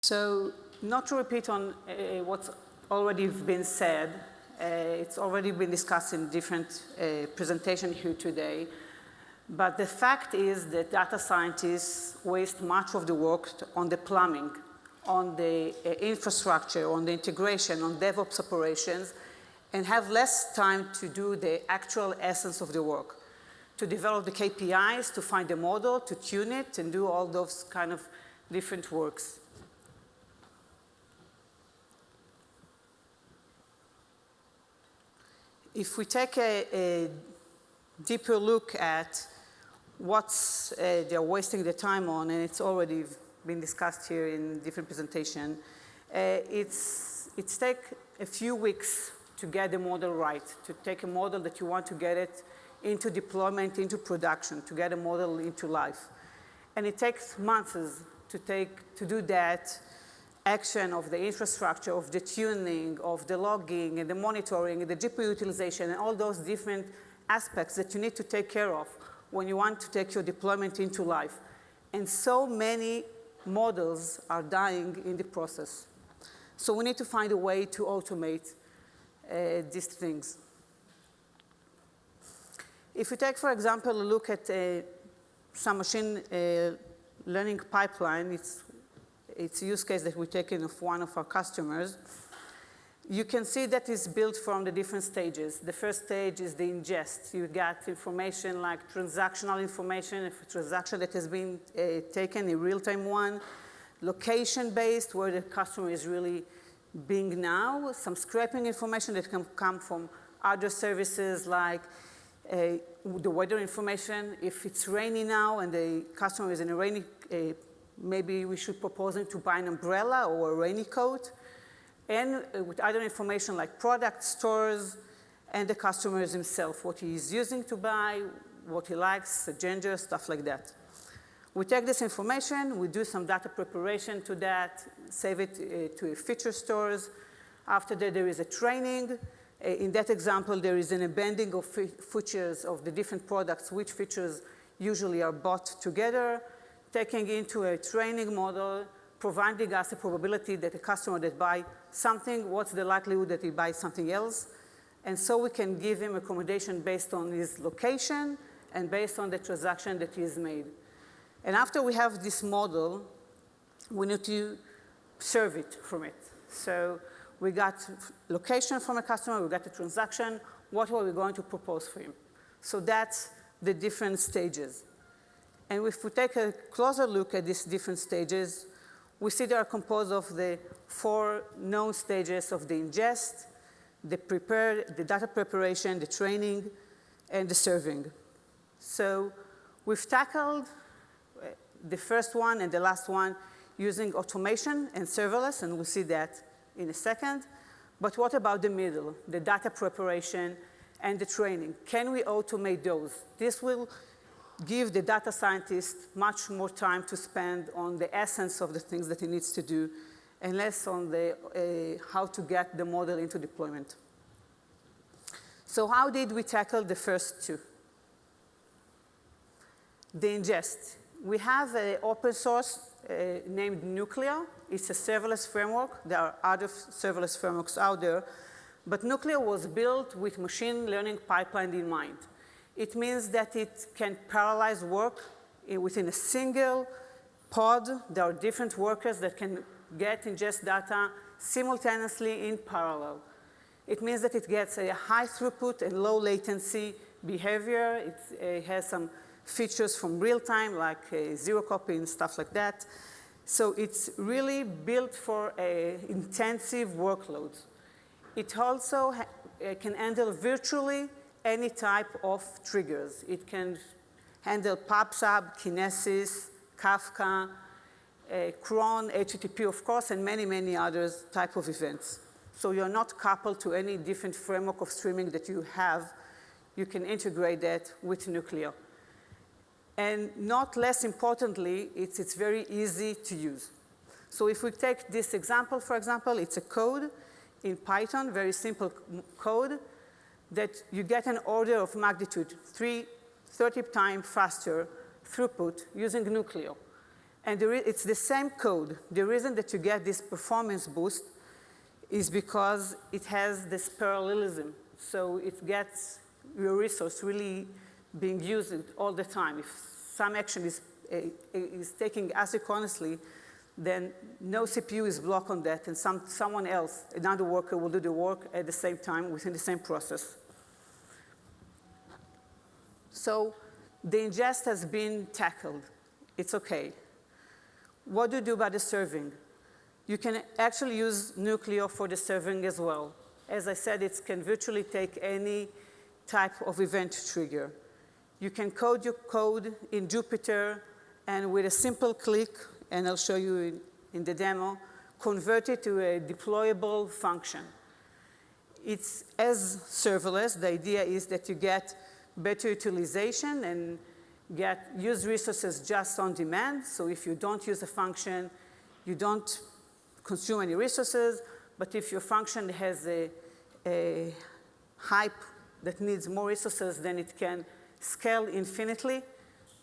So not to repeat on what's already been said, it's already been discussed in different presentations here today, but the fact is that data scientists waste much of the work on the plumbing, on the infrastructure, on the integration, on DevOps operations, and have less time to do the actual essence of the work, to develop the KPIs, to find the model, to tune it, and do all those kind of different works. If we take a deeper look at what they're wasting the time on, and it's already been discussed here in different presentations, it's take a few weeks to get the model right, to take a model that you want to get it into deployment, into production, to get a model into life. And it takes months to do that action of the infrastructure, of the tuning, of the logging, and the monitoring, and the GPU utilization, and all those different aspects that you need to take care of when you want to take your deployment into life. And so many models are dying in the process. So we need to find a way to automate these things. If we take, for example, a look at some machine learning pipeline, it's a use case that we've taken of one of our customers. You can see that it's built from the different stages. The first stage is the ingest. You got information like transactional information, if a transaction that has been taken, a real-time one, location-based, where the customer is really being now, some scraping information that can come from other services like the weather information. If it's rainy now and the customer is in a rainy, maybe we should propose him to buy an umbrella or a rainy coat. And with other information like product stores and the customers himself, what he is using to buy, what he likes, the gender, stuff like that. We take this information, we do some data preparation to that, save it to feature stores. After that, there is a training. In that example, there is an embedding of features of the different products, which features usually are bought together, taking into a training model, providing us a probability that a customer that buys something, what's the likelihood that he buys something else. And so we can give him accommodation based on his location and based on the transaction that he has made. And after we have this model, we need to serve it from it. So we got location from a customer, we got the transaction, what are we going to propose for him? So that's the different stages. And if we take a closer look at these different stages, we see they are composed of the 4 known stages of the ingest, the data preparation, the training, and the serving. So we've tackled the first one and the last one using automation and serverless, and we'll see that in a second. But what about the middle, the data preparation and the training? Can we automate those? This will give the data scientist much more time to spend on the essence of the things that he needs to do and less on the how to get the model into deployment. So how did we tackle the first 2? The ingest. We have an open source named Nuclio. It's a serverless framework. There are other serverless frameworks out there. But Nuclio was built with machine learning pipeline in mind. It means that it can parallelize work within a single pod. There are different workers that can get ingest data simultaneously in parallel. It means that it gets a high throughput and low latency behavior. It has some features from real time, like zero copy and stuff like that. So it's really built for intensive workloads. It also can handle virtually any type of triggers. It can handle PubSub, Kinesis, Kafka, cron, HTTP, of course, and many, many other type of events. So you're not coupled to any different framework of streaming that you have. You can integrate that with Nuclio. And not less importantly, it's very easy to use. So if we take this example, for example, it's a code in Python, very simple code, that you get an order of magnitude 30 times faster throughput using Nuclio. And it's the same code. The reason that you get this performance boost is because it has this parallelism. So it gets your resource really being used all the time. If some action is taking asynchronously, then no CPU is blocked on that, and someone else, another worker, will do the work at the same time within the same process. So the ingest has been tackled. It's OK. What do you do about the serving? You can actually use Nuclio for the serving as well. As I said, it can virtually take any type of event trigger. You can code your code in Jupyter, and with a simple click, and I'll show you in the demo, convert it to a deployable function. It's as serverless. The idea is that you get better utilization and use resources just on demand. So if you don't use a function, you don't consume any resources. But if your function has a hype that needs more resources, then it can scale infinitely.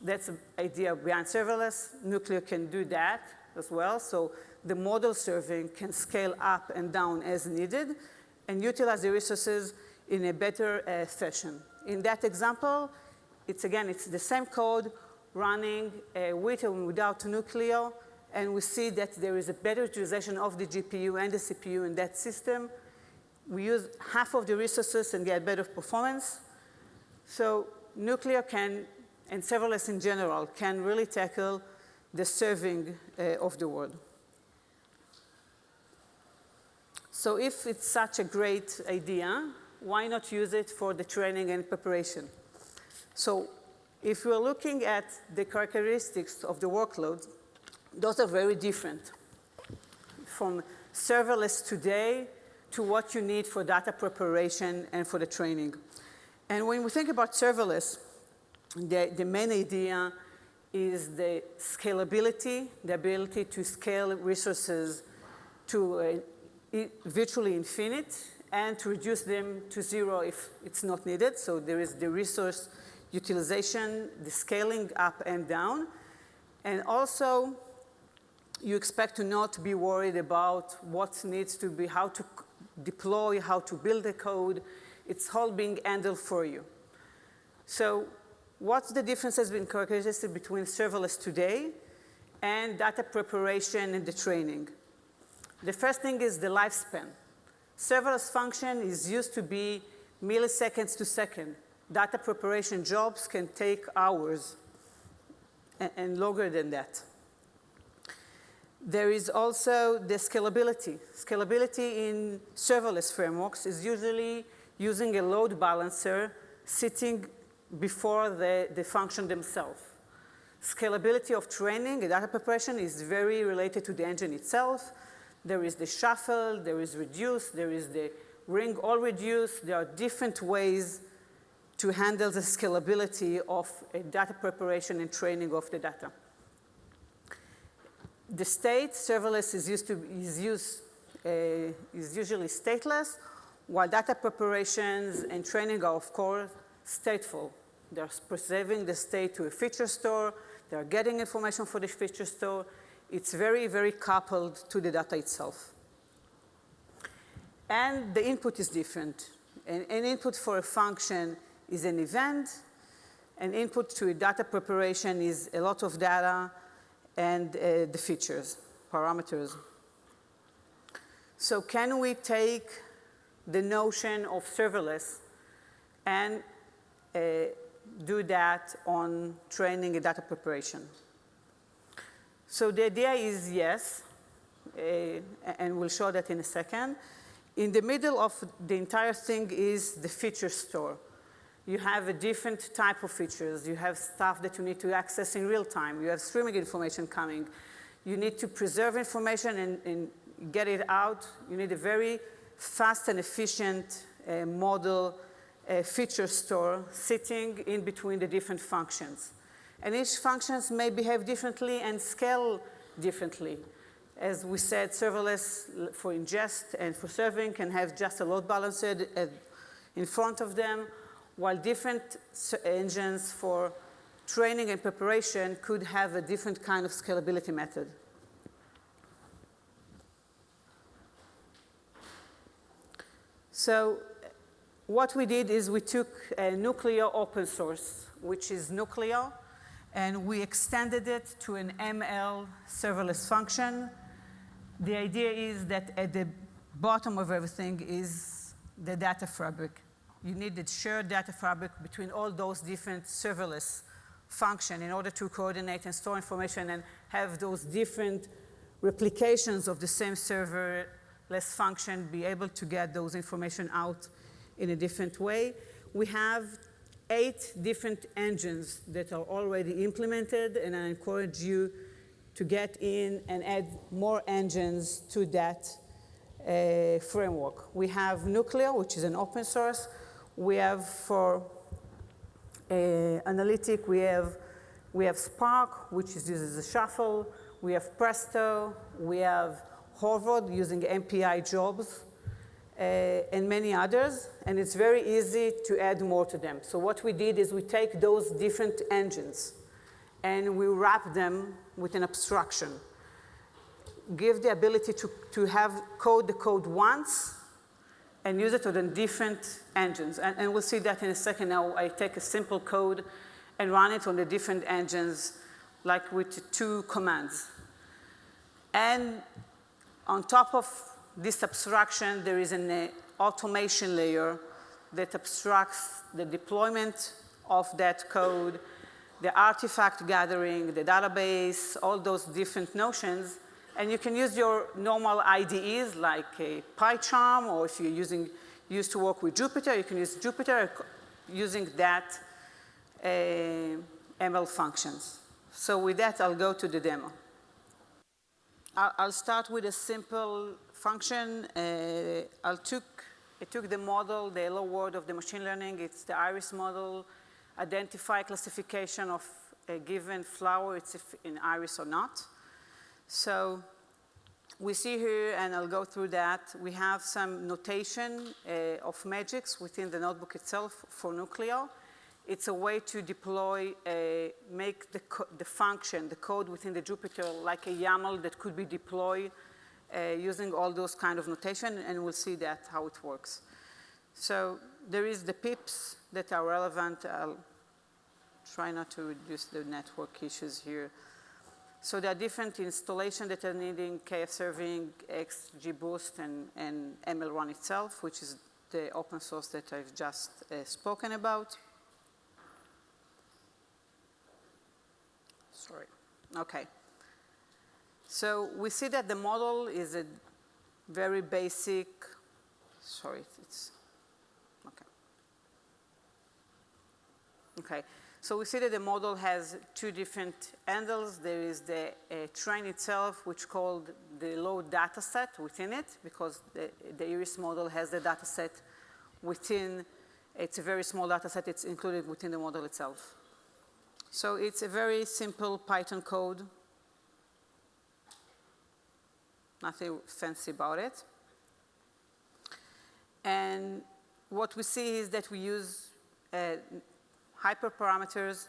That's the idea behind serverless. Nuclio can do that as well. So the model serving can scale up and down as needed and utilize the resources in a better fashion. In that example, it's the same code running with and without Nuclio. And we see that there is a better utilization of the GPU and the CPU in that system. We use half of the resources and get better performance. So Nuclio can, and serverless in general, can really tackle the serving of the world. So if it's such a great idea, why not use it for the training and preparation? So if we're looking at the characteristics of the workload, those are very different from serverless today to what you need for data preparation and for the training. And when we think about serverless, the main idea is the scalability, the ability to scale resources to virtually infinite and to reduce them to zero if it's not needed. So there is the resource utilization, the scaling up and down. And also, you expect to not be worried about what needs to be, how to deploy, how to build the code. It's all being handled for you. So what's the differences in characteristics between serverless today and data preparation and the training? The first thing is the lifespan. Serverless function is used to be milliseconds to second. Data preparation jobs can take hours and longer than that. There is also the scalability. Scalability in serverless frameworks is usually using a load balancer sitting before the function themselves. Scalability of training and data preparation is very related to the engine itself. There is the shuffle, there is reduce, there is the ring all reduce. There are different ways to handle the scalability of data preparation and training of the data. The state serverless is usually stateless, while data preparations and training are, of course, stateful. They're preserving the state to a feature store. They're getting information for the feature store. It's very, very coupled to the data itself. And the input is different. An input for a function is an event. An input to a data preparation is a lot of data and the features, parameters. So can we take the notion of serverless and do that on training and data preparation? So the idea is yes, and we'll show that in a second. In the middle of the entire thing is the feature store. You have a different type of features. You have stuff that you need to access in real time. You have streaming information coming. You need to preserve information and get it out. You need a very fast and efficient model feature store sitting in between the different functions. And each functions may behave differently and scale differently. As we said, serverless for ingest and for serving can have just a load balancer in front of them, while different engines for training and preparation could have a different kind of scalability method. So what we did is we took a Nuclio open source, which is Nuclio, and we extended it to an ML serverless function. The idea is that at the bottom of everything is the data fabric. You need the shared data fabric between all those different serverless functions in order to coordinate and store information and have those different replications of the same serverless function be able to get those information out in a different way. We have 8 different engines that are already implemented, and I encourage you to get in and add more engines to that framework. We have Nuclio, which is an open source. We have for analytic, we have Spark, which uses a shuffle. We have Presto. We have Harvard using MPI jobs, and many others. And it's very easy to add more to them. So what we did is we take those different engines and we wrap them with an abstraction. Give the ability to have code the code once and use it on different engines. And we'll see that in a second. Now I take a simple code and run it on the different engines, like with 2 commands. And on top of this abstraction, there is an automation layer that abstracts the deployment of that code, the artifact gathering, the database, all those different notions. And you can use your normal IDEs like a PyCharm, or if you're used to work with Jupyter, you can use Jupyter using that ML functions. So with that, I'll go to the demo. I'll start with a simple function. I took the model, the hello world of the machine learning. It's the iris model, identify classification of a given flower, it's if in iris or not. So we see here, and I'll go through that, we have some notation of magics within the notebook itself for Nuclio. It's a way to deploy, make the function, the code within the Jupyter like a YAML that could be deployed using all those kind of notation, and we'll see that, how it works. So there is the pips that are relevant. I'll try not to reduce the network issues here. So there are different installations that are needing KF serving, XGBoost, and ML Run itself, which is the open source that I've just spoken about. Sorry. OK. So we see that the model is a very basic, sorry, it's, OK. OK. So we see that the model has 2 different handles. There is the train itself, which is called the load data set within it, because the iris model has the data set within. It's a very small data set. It's included within the model itself. So it's a very simple Python code. Nothing fancy about it. And what we see is that we use hyperparameters,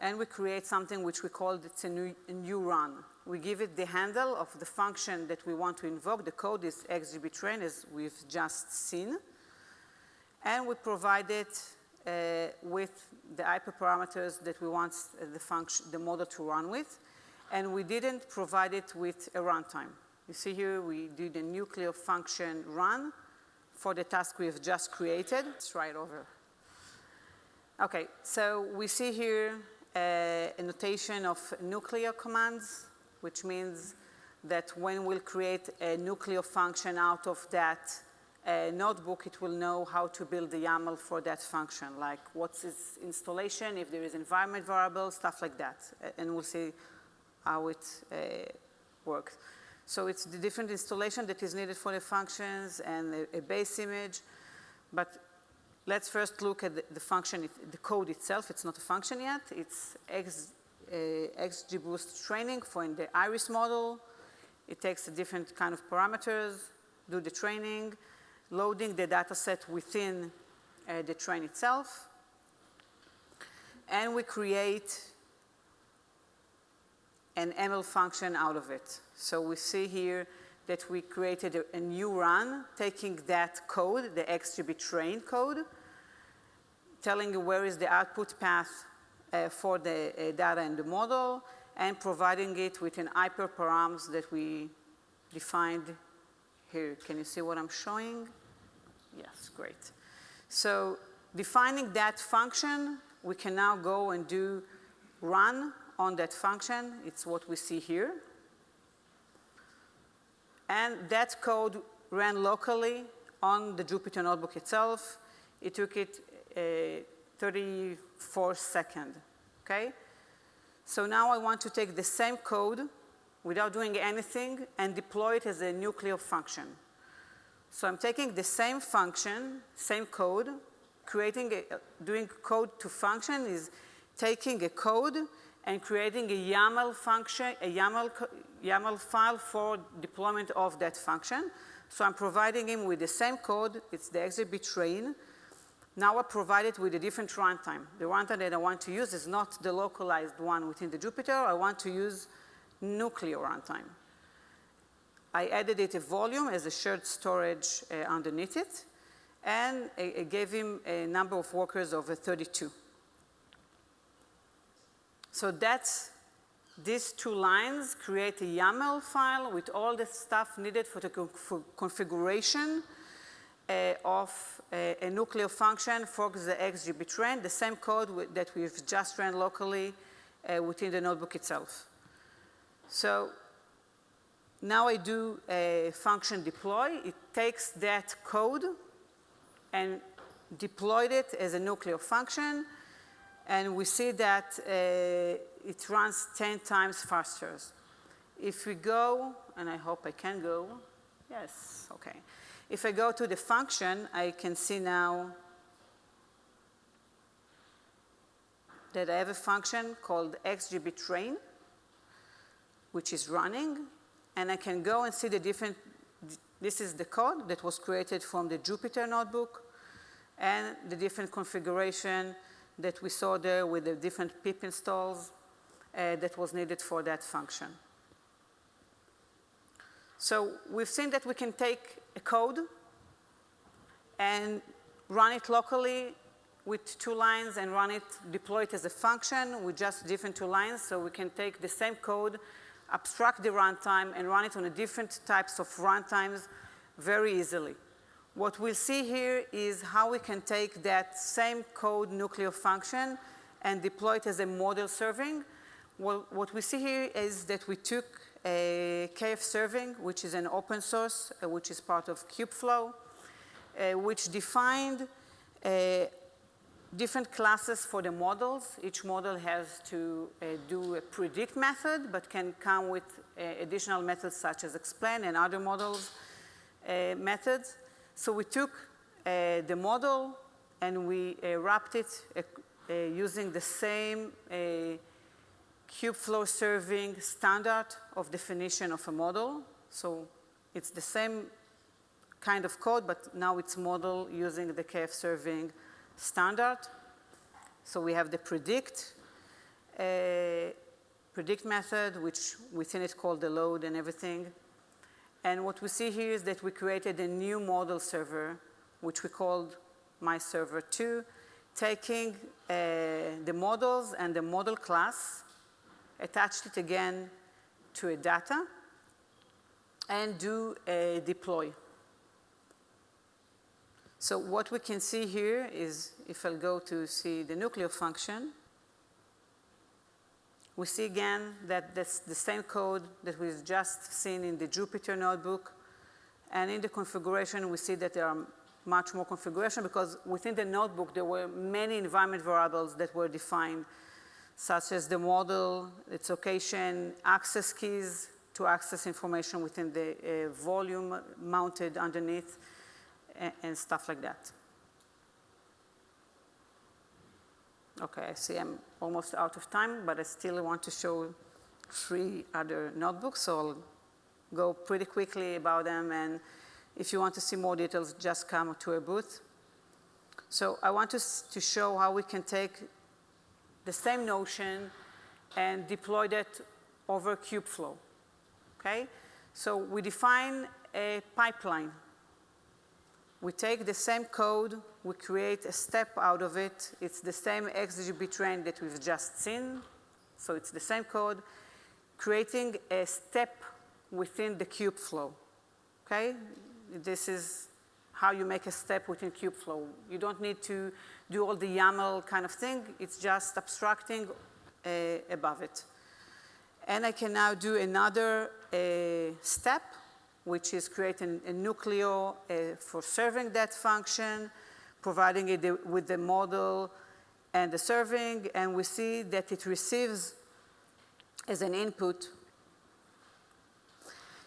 and we create something which we call it's a new run. We give it the handle of the function that we want to invoke. The code is XGBtrain, as we've just seen. And we provide it with the hyperparameters that we want the model to run with. And we didn't provide it with a runtime. You see here, we did a Nuclio function run for the task we have just created. Let's try it over. OK, so we see here a notation of Nuclio commands, which means that when we'll create a Nuclio function out of that notebook, it will know how to build the YAML for that function, like what's its installation, if there is environment variable, stuff like that. And we'll see how it works. So it's the different installation that is needed for the functions and a base image. But let's first look at the function, the code itself. It's not a function yet. It's XGBoost training for in the iris model. It takes a different kind of parameters, do the training, loading the data set within the train itself. and we create an ML function out of it. So we see here that we created a new run, taking that code, the XGB train code, telling you where is the output path for the data in the model, and providing it with an hyperparams that we defined here. Can you see what I'm showing? Yes, great. So defining that function, we can now go and do run on that function. It's what we see here. And that code ran locally on the Jupyter Notebook itself. It took it 34 seconds, okay? So now I want to take the same code without doing anything and deploy it as a Nuclio function. So I'm taking the same function, same code, doing code to function is taking a code and creating a YAML function, a YAML file for deployment of that function. So I'm providing him with the same code. It's the XGB train. Now I provide it with a different runtime. The runtime that I want to use is not the localized one within the Jupyter. I want to use Nuclio runtime. I added it a volume as a shared storage underneath it, and I gave him a number of workers of 32. So these two lines create a YAML file with all the stuff needed for the configuration of a Nuclio function for the XGB train, the same code that we've just ran locally within the notebook itself. So now I do a function deploy. It takes that code and deployed it as a Nuclio function. And we see that it runs 10 times faster. If we go, and I hope I can go, yes, okay. If I go to the function, I can see now that I have a function called XGB train, which is running. And I can go and see the different, this is the code that was created from the Jupyter notebook and the different configuration that we saw there with the different pip installs that was needed for that function. So we've seen that we can take a code and run it locally with 2 lines and deploy it as a function with just different 2 lines. So we can take the same code, abstract the runtime, and run it on a different types of runtimes very easily. What we'll see here is how we can take that same code Nuclio function and deploy it as a model serving. Well, what we see here is that we took a KF serving, which is an open source, which is part of Kubeflow, which defined different classes for the models. Each model has to do a predict method, but can come with additional methods such as explain and other models methods. So we took the model and we wrapped it using the same Kubeflow serving standard of definition of a model. So it's the same kind of code, but now it's model using the KF serving standard. So we have the predict method, which within it called the load and everything. And what we see here is that we created a new model server, which we called myServer2, taking the models and the model class, attached it again to a data, and do a deploy. So what we can see here is, if I'll go to see the Nuclio function, we see again that that's the same code that we've just seen in the Jupyter notebook. And in the configuration, we see that there are much more configuration because within the notebook, there were many environment variables that were defined, such as the model, its location, access keys to access information within the volume mounted underneath, and stuff like that. Okay, I see I'm almost out of time, but I still want to show 3 other notebooks, so I'll go pretty quickly about them, and if you want to see more details, just come to a booth. So I want to show how we can take the same notion and deployed it over Kubeflow, okay? So we define a pipeline. We take the same code, we create a step out of it. It's the same XGB train that we've just seen. So it's the same code, creating a step within the Kubeflow, okay? This is how you make a step within Kubeflow. You don't need to do all the YAML kind of thing. It's just abstracting above it. And I can now do another step, which is creating a Nuclio for serving that function, providing it with the model and the serving, and we see that it receives as an input.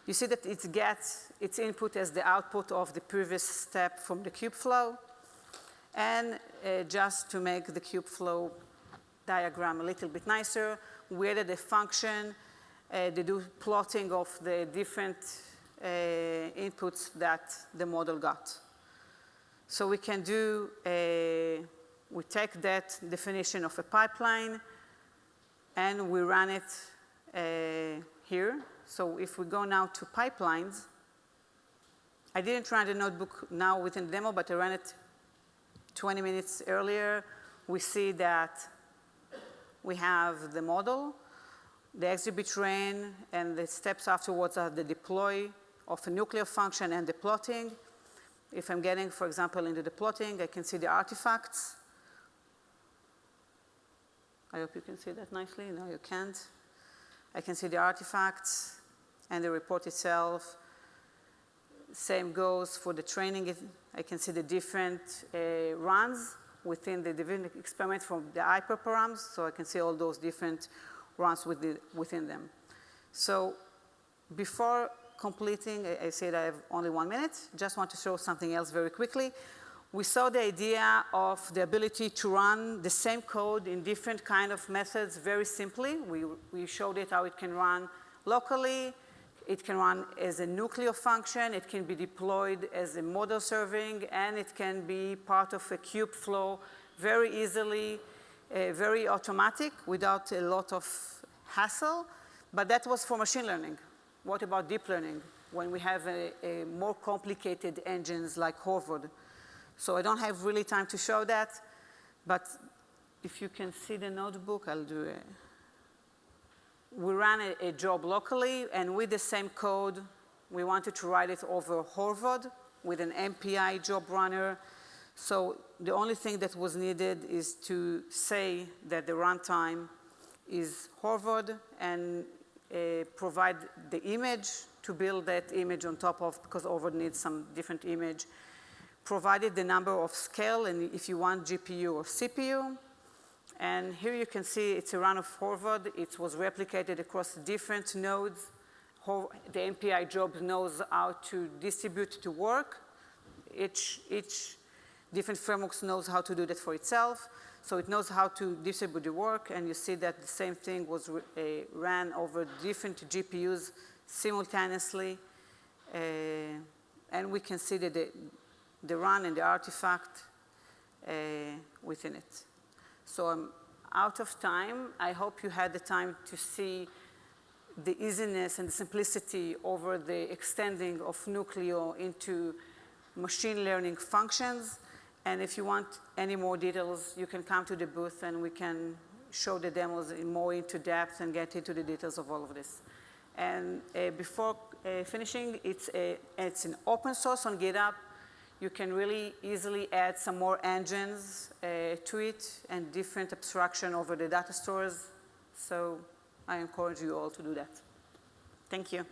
You see that it gets its input as the output of the previous step from the Kubeflow. And just to make the Kubeflow diagram a little bit nicer, we added a function to do plotting of the different inputs that the model got. So we can do, we take that definition of a pipeline and we run it here. So if we go now to pipelines, I didn't run the notebook now within the demo, but I ran it 20 minutes earlier. We see that we have the model, the XGB train, and the steps afterwards are the deploy of a Nuclio function and the plotting. If I'm getting, for example, into the plotting, I can see the artifacts. I hope you can see that nicely. No, you can't. I can see the artifacts and the report itself. Same goes for the training. I can see the different runs within the different experiment from the hyperparams, so I can see all those different runs within them. So before completing, I said I have only 1 minute. Just want to show something else very quickly. We saw the idea of the ability to run the same code in different kind of methods very simply. We showed it how it can run locally. It can run as a Nuclio function. It can be deployed as a model serving, and it can be part of a Kubeflow very easily, very automatic without a lot of hassle. But that was for machine learning. What about deep learning when we have a more complicated engines like Harvard? So I don't have really time to show that, but if you can see the notebook, I'll do it. We ran a job locally, and with the same code, we wanted to write it over Harvard with an MPI job runner. So the only thing that was needed is to say that the runtime is Harvard and provide the image to build that image on top of, because Harvard needs some different image. Provided the number of scale, and if you want GPU or CPU. And here you can see it's a run of Harvard. It was replicated across different nodes. The MPI job knows how to distribute to work. Each different frameworks knows how to do that for itself. So it knows how to distribute the work, and you see that the same thing was ran over different GPUs simultaneously. And we can see that the run and the artifact within it. So I'm out of time. I hope you had the time to see the easiness and the simplicity over the extending of Nuclio into machine learning functions. And if you want any more details, you can come to the booth and we can show the demos more into depth and get into the details of all of this. And before finishing, it's an open source on GitHub. You can really easily add some more engines to it and different abstraction over the data stores. So I encourage you all to do that. Thank you.